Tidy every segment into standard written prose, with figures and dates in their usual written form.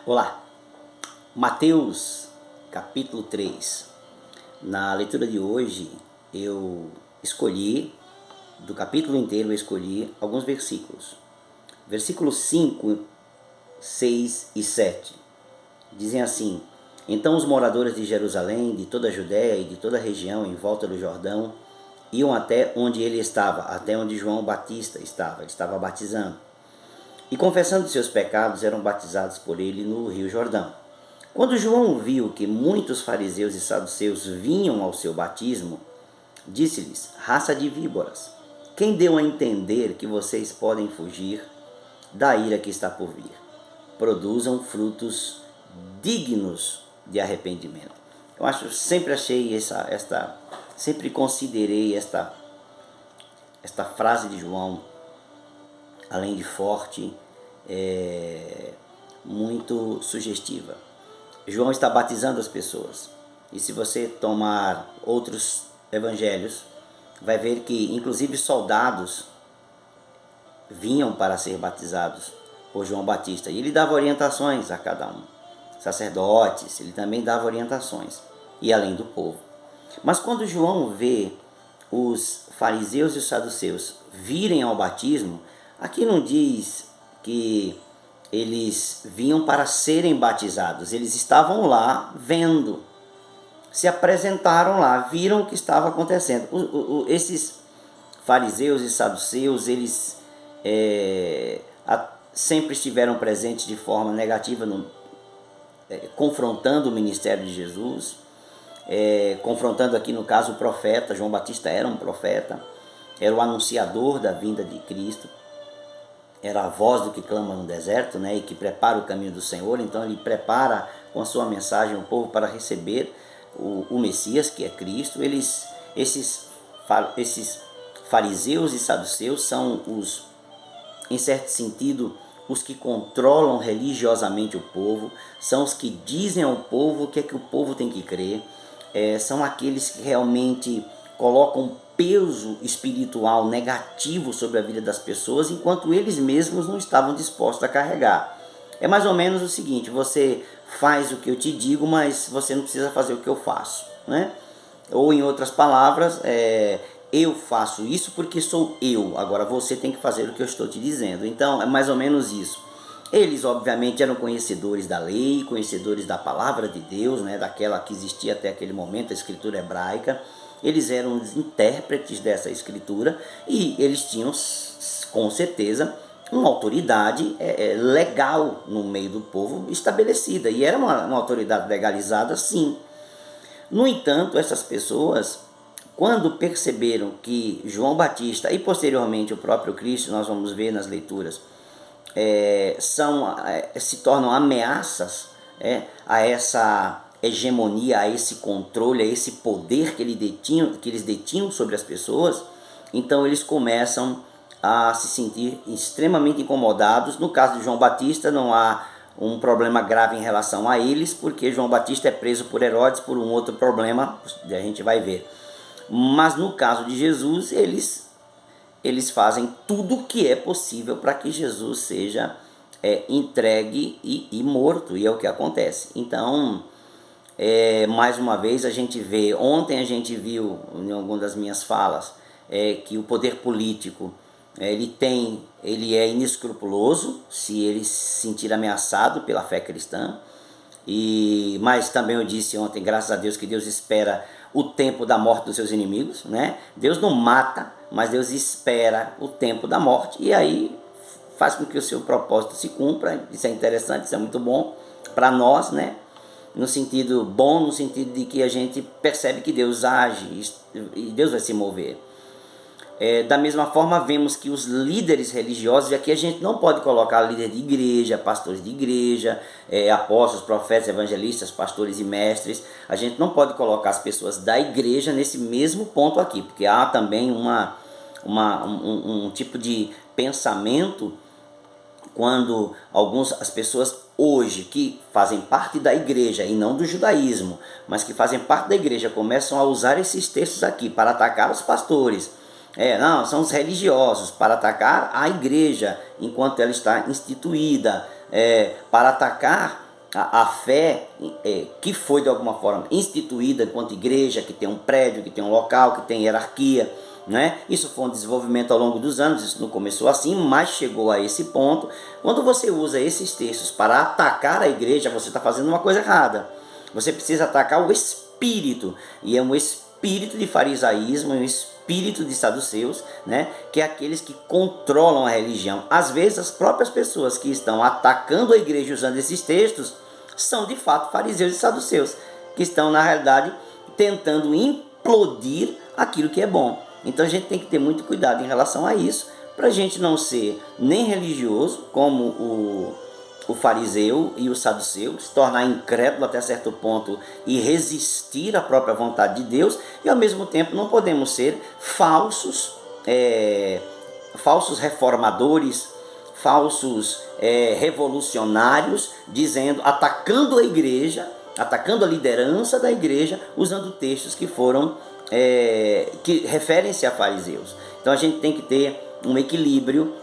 Olá, Mateus capítulo 3. Na leitura de hoje eu escolhi, do capítulo inteiro eu escolhi alguns versículos. Versículos 5, 6 e 7 dizem assim: Então os moradores de Jerusalém, de toda a Judéia e de toda a região em volta do Jordão, iam até onde ele estava, até onde João Batista estava. Ele estava batizando. E confessando seus pecados, eram batizados por ele no Rio Jordão. Quando João viu que muitos fariseus e saduceus vinham ao seu batismo, disse-lhes: Raça de víboras, quem deu a entender que vocês podem fugir da ira que está por vir? Produzam frutos dignos de arrependimento. Sempre achei sempre considerei esta frase de João, além de forte, muito sugestiva. João está batizando as pessoas. E se você tomar outros evangelhos, vai ver que inclusive soldados vinham para ser batizados por João Batista. E ele dava orientações a cada um. Sacerdotes, ele também dava orientações. E além do povo. Mas quando João vê os fariseus e os saduceus virem ao batismo, aqui não diz que eles vinham para serem batizados. Eles estavam lá vendo, se apresentaram lá, viram o que estava acontecendo. Esses fariseus e saduceus, eles sempre estiveram presentes de forma negativa, confrontando o ministério de Jesus, confrontando aqui no caso o profeta. João Batista era um profeta, era o anunciador da vinda de Cristo. Era a voz do que clama no deserto, né, e que prepara o caminho do Senhor. Então ele prepara com a sua mensagem o povo para receber o Messias, que é Cristo. Esses fariseus e saduceus são em certo sentido, os que controlam religiosamente o povo, são os que dizem ao povo o que é que o povo tem que crer, são aqueles que realmente colocam peso espiritual negativo sobre a vida das pessoas, enquanto eles mesmos não estavam dispostos a carregar. É mais ou menos o seguinte: você faz o que eu te digo, mas você não precisa fazer o que eu faço, né? Ou em outras palavras, eu faço isso porque sou eu, agora você tem que fazer o que eu estou te dizendo. Então é mais ou menos isso. Eles obviamente eram conhecedores da lei, conhecedores da palavra de Deus, né, daquela que existia até aquele momento, a escritura hebraica. Eles eram os intérpretes dessa escritura e eles tinham, com certeza, uma autoridade legal no meio do povo estabelecida. E era uma autoridade legalizada, sim. No entanto, essas pessoas, quando perceberam que João Batista e posteriormente o próprio Cristo, nós vamos ver nas leituras, se tornam ameaças a essa hegemonia, a esse controle, a esse poder que eles detinham sobre as pessoas, então eles começam a se sentir extremamente incomodados. No caso de João Batista não há um problema grave em relação a eles, porque João Batista é preso por Herodes por um outro problema, a gente vai ver. Mas no caso de Jesus, eles fazem tudo o que é possível para que Jesus seja entregue e morto, e é o que acontece. Então, mais uma vez a gente vê, ontem a gente viu em alguma das minhas falas, que o poder político ele é inescrupuloso se ele se sentir ameaçado pela fé cristã. Mas também eu disse ontem, graças a Deus, que Deus espera o tempo da morte dos seus inimigos, né? Deus não mata, mas Deus espera o tempo da morte, e aí faz com que o seu propósito se cumpra. Isso é interessante, isso é muito bom para nós, né? No sentido bom, no sentido de que a gente percebe que Deus age e Deus vai se mover. Da mesma forma, vemos que os líderes religiosos, e aqui a gente não pode colocar líder de igreja, pastores de igreja, apóstolos, profetas, evangelistas, pastores e mestres, a gente não pode colocar as pessoas da igreja nesse mesmo ponto aqui, porque há também um tipo de pensamento quando as pessoas hoje que fazem parte da igreja e não do judaísmo, mas que fazem parte da igreja, começam a usar esses textos aqui para atacar os pastores. Não, são os religiosos, para atacar a igreja enquanto ela está instituída, para atacar a fé que foi de alguma forma instituída enquanto igreja, que tem um prédio, que tem um local, que tem hierarquia, né? Isso foi um desenvolvimento ao longo dos anos, isso não começou assim, mas chegou a esse ponto. Quando você usa esses textos para atacar a igreja, você está fazendo uma coisa errada. Você precisa atacar o espírito, e é um espírito de farisaísmo, um espírito de saduceus, né? Que é aqueles que controlam a religião. Às vezes as próprias pessoas que estão atacando a igreja usando esses textos são de fato fariseus e saduceus, que estão na realidade tentando implodir aquilo que é bom. Então a gente tem que ter muito cuidado em relação a isso, para a gente não ser nem religioso, como o fariseu e o saduceu, se tornar incrédulo até certo ponto e resistir à própria vontade de Deus, e ao mesmo tempo não podemos ser falsos reformadores, falsos revolucionários, atacando a igreja, atacando a liderança da igreja, usando textos que foram que referem-se a fariseus. Então a gente tem que ter um equilíbrio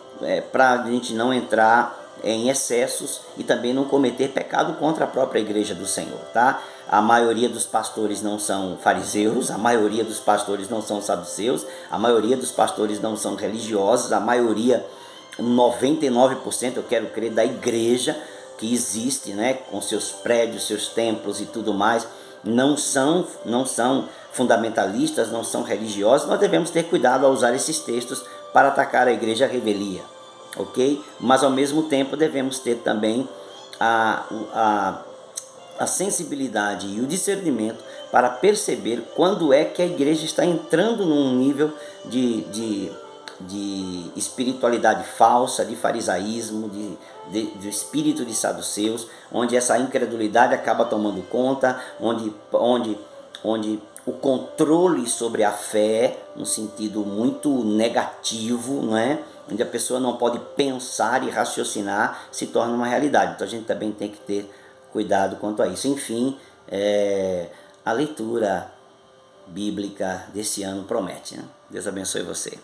para a gente não entrar em excessos e também não cometer pecado contra a própria igreja do Senhor, tá? A maioria dos pastores não são fariseus, a maioria dos pastores não são saduceus, a maioria dos pastores não são religiosos, a maioria, 99%, eu quero crer, da igreja que existe, né, com seus prédios, seus templos e tudo mais, não são fundamentalistas, não são religiosos. Nós devemos ter cuidado ao usar esses textos para atacar a igreja à revelia, ok? Mas ao mesmo tempo devemos ter também a sensibilidade e o discernimento para perceber quando é que a igreja está entrando num nível de espiritualidade falsa, de farisaísmo, de espírito de saduceus, onde essa incredulidade acaba tomando conta, onde o controle sobre a fé, no sentido muito negativo, não é? Onde a pessoa não pode pensar e raciocinar, se torna uma realidade. Então a gente também tem que ter cuidado quanto a isso. Enfim, a leitura bíblica desse ano promete, né? Deus abençoe você.